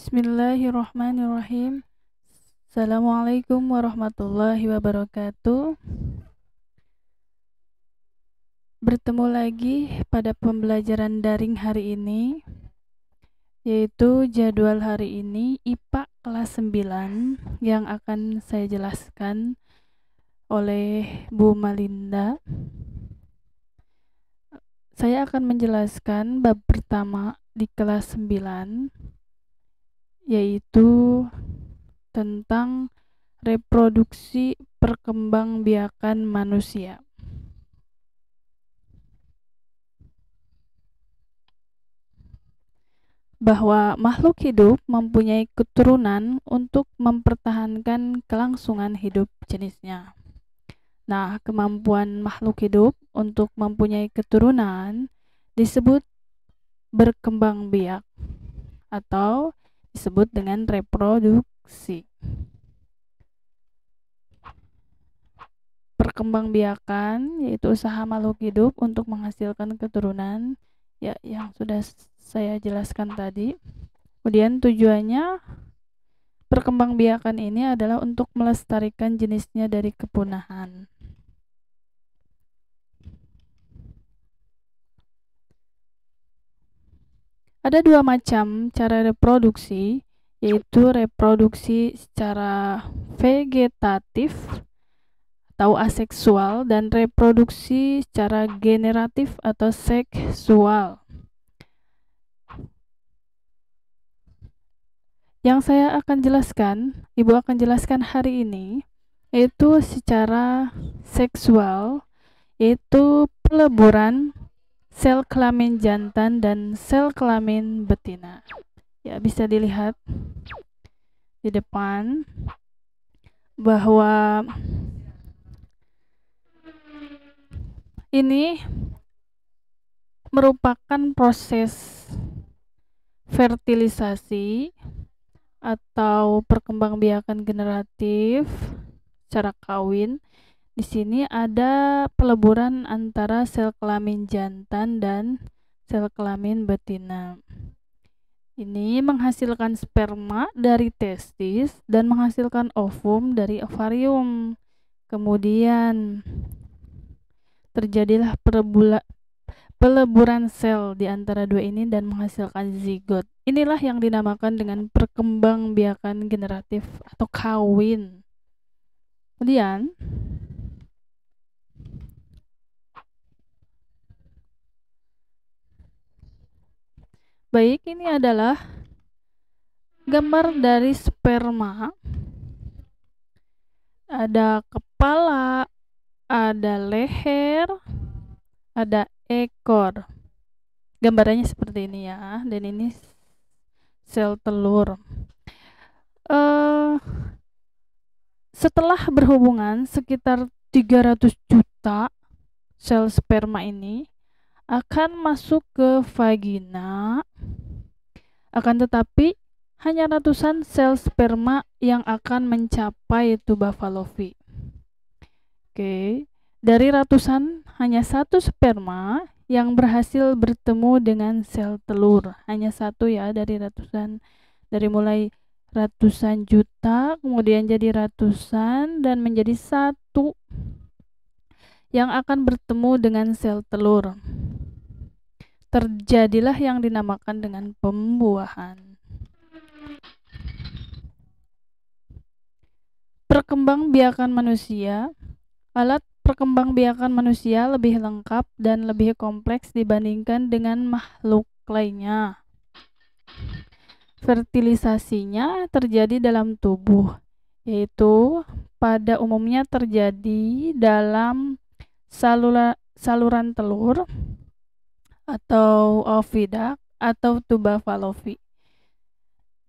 Bismillahirrahmanirrahim. Assalamualaikum warahmatullahi wabarakatuh. Bertemu lagi pada pembelajaran daring hari ini, yaitu jadwal hari ini IPA kelas 9 yang akan saya jelaskan oleh Bu Malinda. Saya akan menjelaskan bab pertama di kelas 9, yaitu tentang reproduksi perkembangbiakan manusia. Bahwa makhluk hidup mempunyai keturunan untuk mempertahankan kelangsungan hidup jenisnya. Nah, kemampuan makhluk hidup untuk mempunyai keturunan disebut berkembang biak atau disebut dengan reproduksi. Perkembangbiakan yaitu usaha makhluk hidup untuk menghasilkan keturunan, ya, yang sudah saya jelaskan tadi. Kemudian tujuannya perkembangbiakan ini adalah untuk melestarikan jenisnya dari kepunahan. Ada dua macam cara reproduksi, yaitu reproduksi secara vegetatif atau aseksual dan reproduksi secara generatif atau seksual. Yang saya akan jelaskan, Ibu akan jelaskan hari ini, yaitu secara seksual, yaitu peleburan sel kelamin jantan dan sel kelamin betina. Ya, bisa dilihat di depan bahwa ini merupakan proses fertilisasi atau perkembangbiakan generatif secara kawin. Di sini ada peleburan antara sel kelamin jantan dan sel kelamin betina. Ini menghasilkan sperma dari testis dan menghasilkan ovum dari ovarium. Kemudian terjadilah peleburan sel di antara dua ini dan menghasilkan zigot. Inilah yang dinamakan dengan perkembangbiakan generatif atau kawin. Kemudian baik, ini adalah gambar dari sperma. Ada kepala, ada leher, ada ekor. Gambarannya seperti ini ya, dan ini sel telur. Setelah berhubungan sekitar 300 juta sel sperma ini akan masuk ke vagina. Akan tetapi hanya ratusan sel sperma yang akan mencapai tuba Fallopi. Oke, dari ratusan hanya satu sperma yang berhasil bertemu dengan sel telur. Hanya satu ya dari ratusan, dari mulai ratusan juta kemudian jadi ratusan dan menjadi satu yang akan bertemu dengan sel telur. Terjadilah yang dinamakan dengan pembuahan. Perkembangbiakan manusia. Alat perkembangbiakan manusia lebih lengkap dan lebih kompleks dibandingkan dengan makhluk lainnya. Fertilisasinya terjadi dalam tubuh, yaitu pada umumnya terjadi dalam saluran telur atau oviduct atau tuba Fallopi.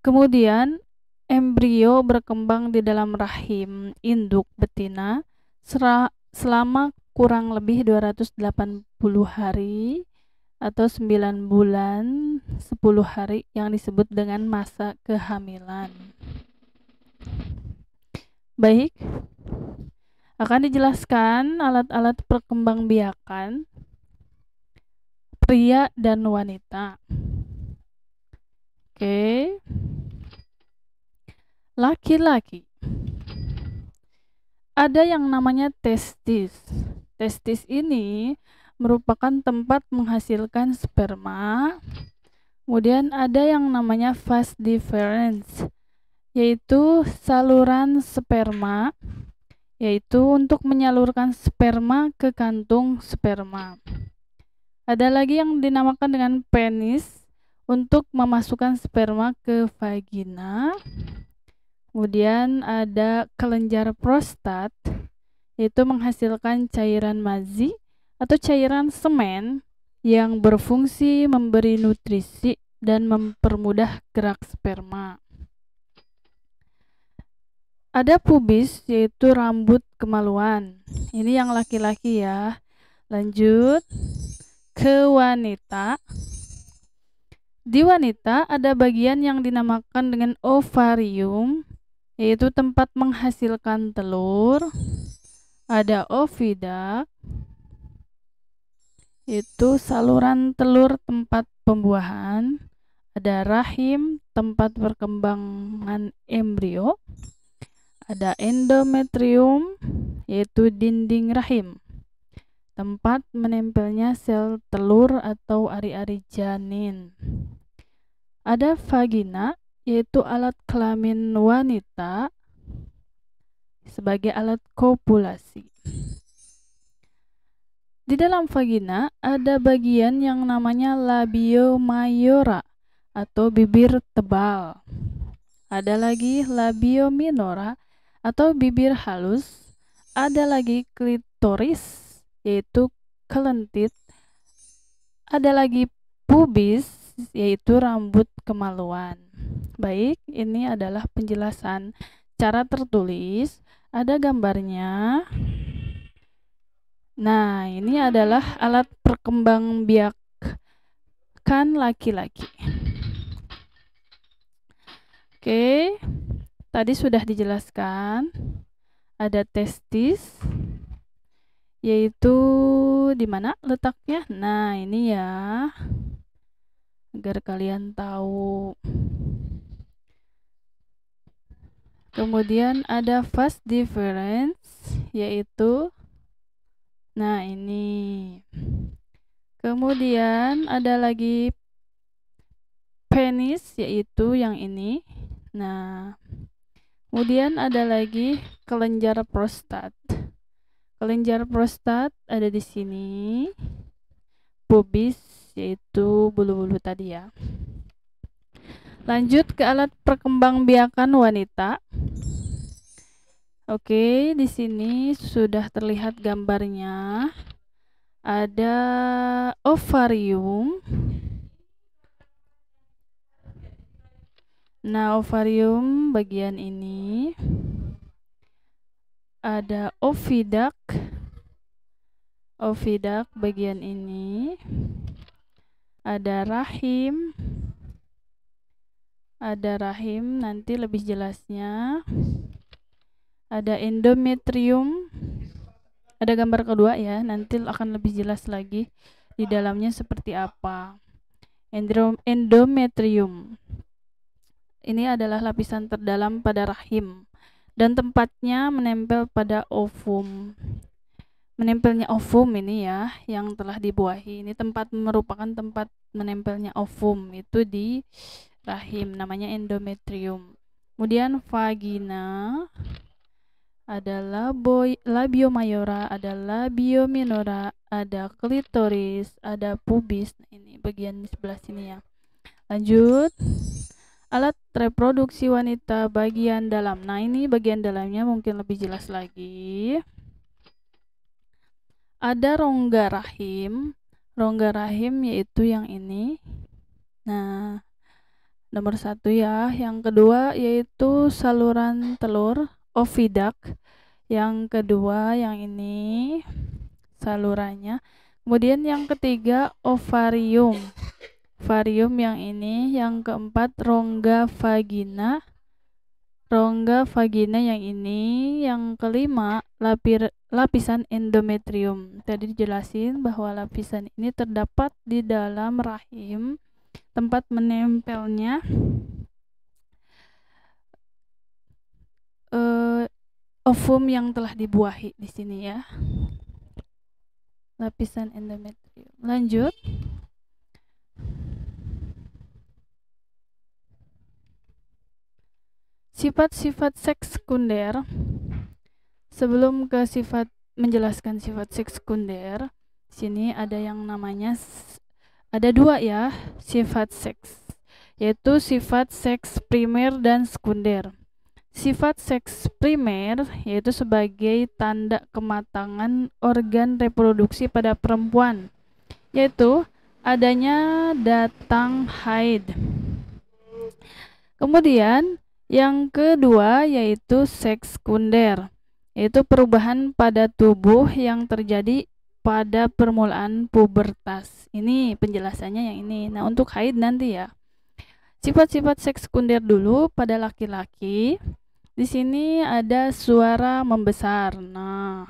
Kemudian embrio berkembang di dalam rahim induk betina selama kurang lebih 280 hari atau 9 bulan 10 hari yang disebut dengan masa kehamilan. Baik, akan dijelaskan alat-alat perkembangbiakan pria dan wanita. Oke. laki-laki. Ada yang namanya testis. Testis ini merupakan tempat menghasilkan sperma. Kemudian ada yang namanya vas deferens, yaitu saluran sperma, yaitu untuk menyalurkan sperma ke kantung sperma. Ada lagi yang dinamakan dengan penis, untuk memasukkan sperma ke vagina. Kemudian ada kelenjar prostat, yaitu menghasilkan cairan mazi atau cairan semen yang berfungsi memberi nutrisi dan mempermudah gerak sperma. Ada pubis, yaitu rambut kemaluan. Ini yang laki-laki ya. Lanjut ke wanita. Di wanita ada bagian yang dinamakan dengan ovarium, yaitu tempat menghasilkan telur. Ada oviduct, itu saluran telur tempat pembuahan. Ada rahim, tempat perkembangan embrio. Ada endometrium, yaitu dinding rahim, tempat menempelnya sel telur atau ari-ari janin. Ada vagina, yaitu alat kelamin wanita sebagai alat kopulasi. Di dalam vagina ada bagian yang namanya labio mayora atau bibir tebal. Ada lagi labio minora atau bibir halus. Ada lagi klitoris, yaitu kelentit. Ada lagi pubis, yaitu rambut kemaluan. Baik, ini adalah penjelasan cara tertulis. Ada gambarnya. Nah, ini adalah alat perkembangbiakan laki-laki. Oke, tadi sudah dijelaskan. Ada testis, yaitu di mana letaknya? Nah, ini ya, agar kalian tahu. Kemudian ada vas deferens, yaitu nah ini. Kemudian ada lagi penis, yaitu yang ini. Nah, kemudian ada lagi kelenjar prostat. Kelenjar prostat ada di sini. Pubis, yaitu bulu-bulu tadi ya. Lanjut ke alat perkembangbiakan wanita. Oke, di sini sudah terlihat gambarnya. Ada ovarium. Nah, ovarium bagian ini. Ada oviduct. Oviduct bagian ini. Ada rahim. Ada rahim, nanti lebih jelasnya. Ada endometrium. Ada gambar kedua ya, nanti akan lebih jelas lagi di dalamnya seperti apa. Endometrium ini adalah lapisan terdalam pada rahim dan tempatnya menempel pada ovum. Menempelnya ovum ini ya, yang telah dibuahi. Ini merupakan tempat menempelnya ovum, itu di rahim, namanya endometrium. Kemudian vagina, ada labio mayora, ada labio minora, ada klitoris, ada pubis. Nah, ini bagian di sebelah sini ya. Lanjut, alat reproduksi wanita bagian dalam. Nah, ini bagian dalamnya mungkin lebih jelas lagi. Ada rongga rahim. Rongga rahim yaitu yang ini. Nah, nomor 1 ya. Yang kedua yaitu saluran telur, oviduct. Yang kedua yang ini salurannya. Kemudian yang ketiga ovarium. Ovarium yang ini. Yang keempat rongga vagina. Rongga vagina yang ini. Yang kelima lapisan endometrium. Tadi dijelasin bahwa lapisan ini terdapat di dalam rahim, tempat menempelnya ovum yang telah dibuahi di sini ya. Lapisan endometrium. Lanjut. Sifat-sifat seks sekunder. Sebelum ke menjelaskan sifat seks sekunder, sini ada yang namanya ada dua ya, sifat seks, yaitu sifat seks primer dan sekunder. Sifat seks primer yaitu sebagai tanda kematangan organ reproduksi pada perempuan, yaitu adanya datang haid. Kemudian yang kedua yaitu seks sekunder, yaitu perubahan pada tubuh yang terjadi pada permulaan pubertas. Ini penjelasannya yang ini. Nah, untuk haid nanti ya. Sifat-sifat seks sekunder dulu pada laki-laki. Di sini ada suara membesar. Nah,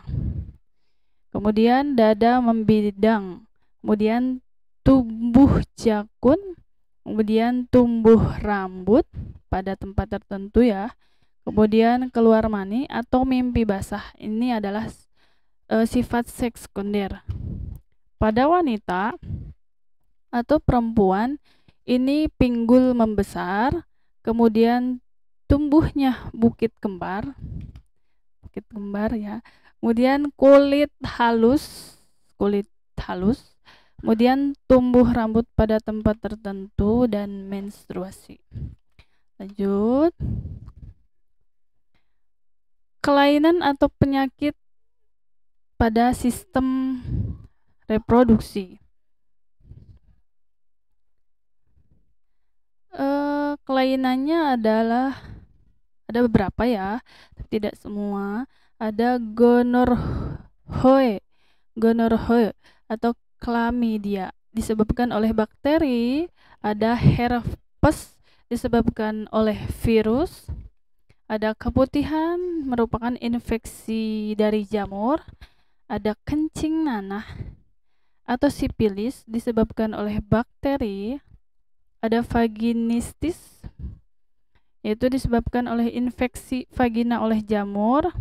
kemudian dada membidang, kemudian tumbuh jakun, kemudian tumbuh rambut pada tempat tertentu ya, kemudian keluar mani atau mimpi basah. Ini adalah sifat seks sekunder. Pada wanita atau perempuan ini pinggul membesar, kemudian tumbuhnya bukit kembar ya, kemudian kulit halus, kemudian tumbuh rambut pada tempat tertentu dan menstruasi. Lanjut. Kelainan atau penyakit pada sistem reproduksi. Kelainannya adalah ada beberapa ya, tidak semua. Ada gonorrhoe atau chlamydia disebabkan oleh bakteri, ada herpes disebabkan oleh virus, ada keputihan merupakan infeksi dari jamur, ada kencing nanah atau sipilis disebabkan oleh bakteri, ada vaginistis yaitu disebabkan oleh infeksi vagina oleh jamur,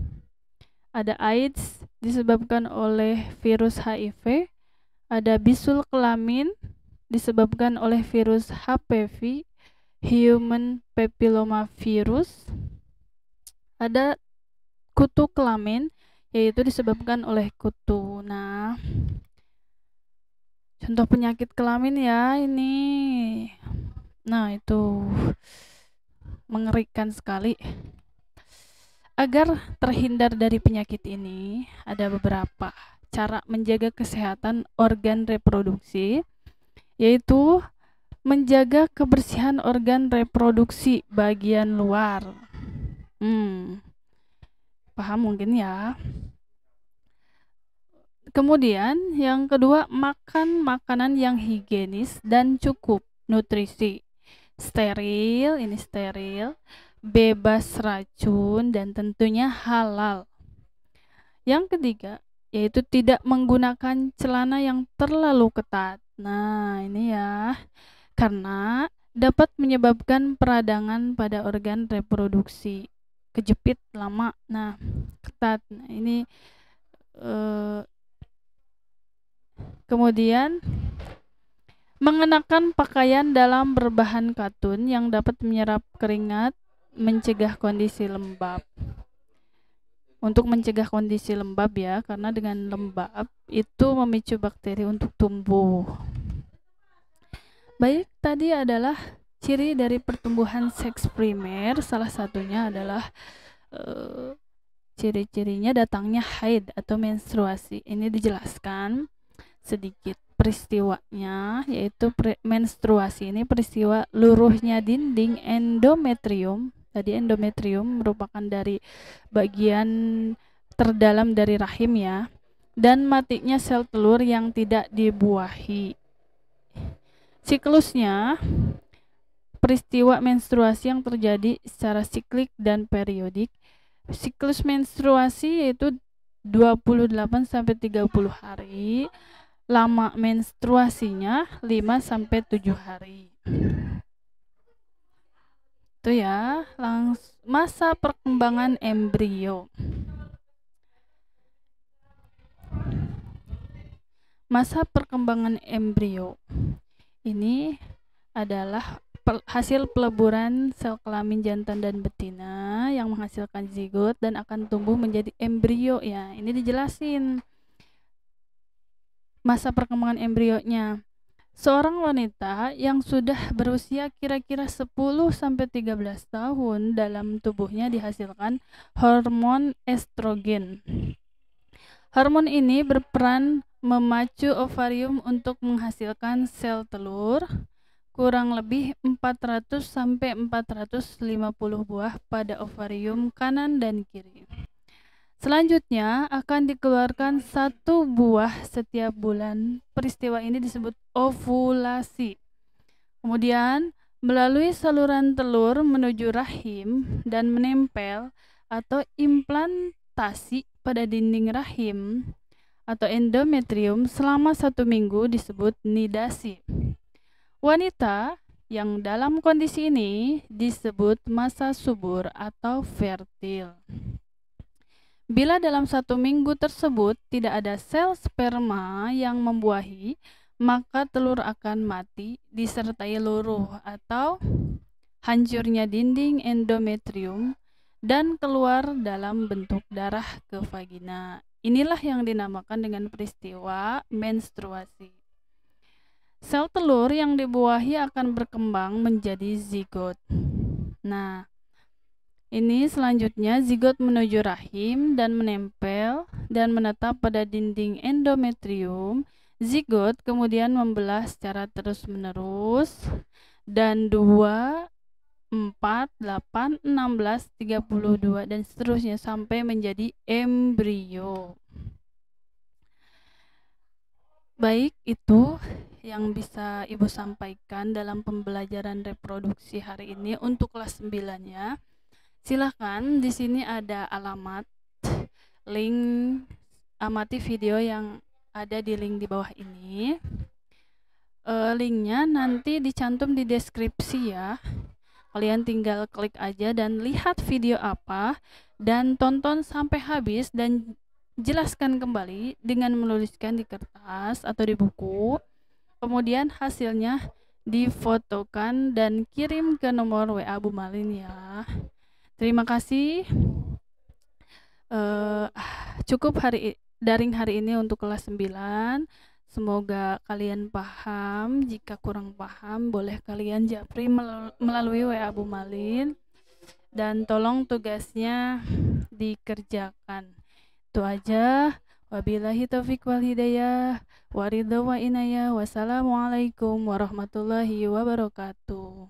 ada AIDS disebabkan oleh virus HIV, ada bisul kelamin disebabkan oleh virus HPV, human papilloma virus, ada kutu kelamin yaitu disebabkan oleh kutu. Nah, contoh penyakit kelamin ya ini. Nah, itu mengerikan sekali. Agar terhindar dari penyakit ini, ada beberapa cara menjaga kesehatan organ reproduksi, yaitu menjaga kebersihan organ reproduksi bagian luar. Paham mungkin ya. Kemudian yang kedua, makan makanan yang higienis dan cukup nutrisi. Steril, bebas racun, dan tentunya halal. Yang ketiga, yaitu tidak menggunakan celana yang terlalu ketat. Nah, ini ya, karena dapat menyebabkan peradangan pada organ reproduksi. Kejepit lama, nah ketat. Nah, ini kemudian mengenakan pakaian dalam berbahan katun yang dapat menyerap keringat, mencegah kondisi lembab. Untuk mencegah kondisi lembab ya, karena dengan lembab itu memicu bakteri untuk tumbuh. Baik, tadi adalah ciri dari pertumbuhan seks primer. Salah satunya adalah ciri-cirinya datangnya haid atau menstruasi. Ini dijelaskan sedikit peristiwanya, yaitu menstruasi ini peristiwa luruhnya dinding endometrium. Tadi endometrium merupakan dari bagian terdalam dari rahim ya, dan matinya sel telur yang tidak dibuahi. Siklusnya peristiwa menstruasi yang terjadi secara siklik dan periodik. Siklus menstruasi yaitu 28-30 hari. Lama menstruasinya 5-7 hari. Itu ya, masa perkembangan embrio. Masa perkembangan embrio ini adalah hasil peleburan sel kelamin jantan dan betina yang menghasilkan zigot dan akan tumbuh menjadi embrio ya. Ini dijelasin masa perkembangan embrionya. Seorang wanita yang sudah berusia kira-kira 10-13 tahun, dalam tubuhnya dihasilkan hormon estrogen. Hormon ini berperan memacu ovarium untuk menghasilkan sel telur, kurang lebih 400-450 buah pada ovarium kanan dan kiri. Selanjutnya akan dikeluarkan 1 buah setiap bulan. Peristiwa ini disebut ovulasi. Kemudian melalui saluran telur menuju rahim dan menempel atau implantasi pada dinding rahim atau endometrium selama 1 minggu disebut nidasi. Wanita yang dalam kondisi ini disebut masa subur atau fertil. Bila dalam 1 minggu tersebut tidak ada sel sperma yang membuahi, maka telur akan mati disertai luruh atau hancurnya dinding endometrium dan keluar dalam bentuk darah ke vagina. Inilah yang dinamakan dengan peristiwa menstruasi. Sel telur yang dibuahi akan berkembang menjadi zigot. Nah, ini selanjutnya zigot menuju rahim dan menempel dan menetap pada dinding endometrium. Zigot kemudian membelah secara terus-menerus dan 2, 4, 8, 16, 32 dan seterusnya sampai menjadi embrio. Baik, itu yang bisa Ibu sampaikan dalam pembelajaran reproduksi hari ini untuk kelas 9-nya. Silahkan, di sini ada alamat, link, amati video yang ada di link di bawah ini. Linknya nanti dicantum di deskripsi ya. Kalian tinggal klik aja dan lihat video apa dan tonton sampai habis dan jelaskan kembali dengan menuliskan di kertas atau di buku. Kemudian hasilnya difotokan dan kirim ke nomor WA Bu Malin ya. Terima kasih. Cukup daring hari ini untuk kelas 9. Semoga kalian paham. Jika kurang paham, boleh kalian japri melalui WA Bu Malin. Dan tolong tugasnya dikerjakan. Itu aja. Wabillahi taufiq wal hidayah. Waridho wa inayah. Wassalamualaikum warahmatullahi wabarakatuh.